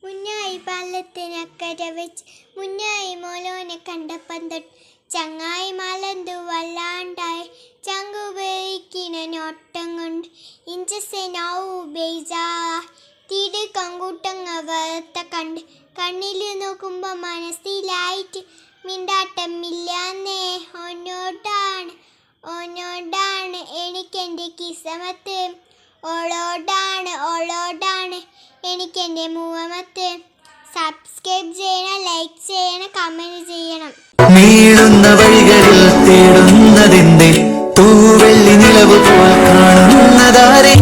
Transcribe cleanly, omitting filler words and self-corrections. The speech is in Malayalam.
മുന്നായി പള്ളത്തിനക്കര വെച്ച് മുന്നായി മോലോനെ കണ്ടപ്പം തൊട്ട് ചങ്ങായി മലന്തു വല്ലാണ്ടായി ചങ്കുപയോഗിക്കുന്ന നോട്ടം കൊണ്ട് ഇഞ്ചസെനാവു ബേജാ തീട് കങ്കൂട്ടങ്ങ വെറുത്ത കണ്ട് കണ്ണിൽ നോക്കുമ്പോൾ മനസ്സിലായിട്ട് മിണ്ടാട്ടമില്ലാന്നേ ഓനോടാണ് എനിക്കെൻ്റെ കിസമത്ത് ഓളോടാണ് എനിക്കെൻ്റെ മുഖമത്ത്. സബ്സ്ക്രൈബ് ചെയ്യണം, ലൈക്ക് ചെയ്യണം, കമൻറ്റ് ചെയ്യണം. നീളുന്ന വഴികളിൽ തേടുന്നതിന്റെ തൂവെള്ളി നിലവ് പോൽ കാണുന്നതാരെ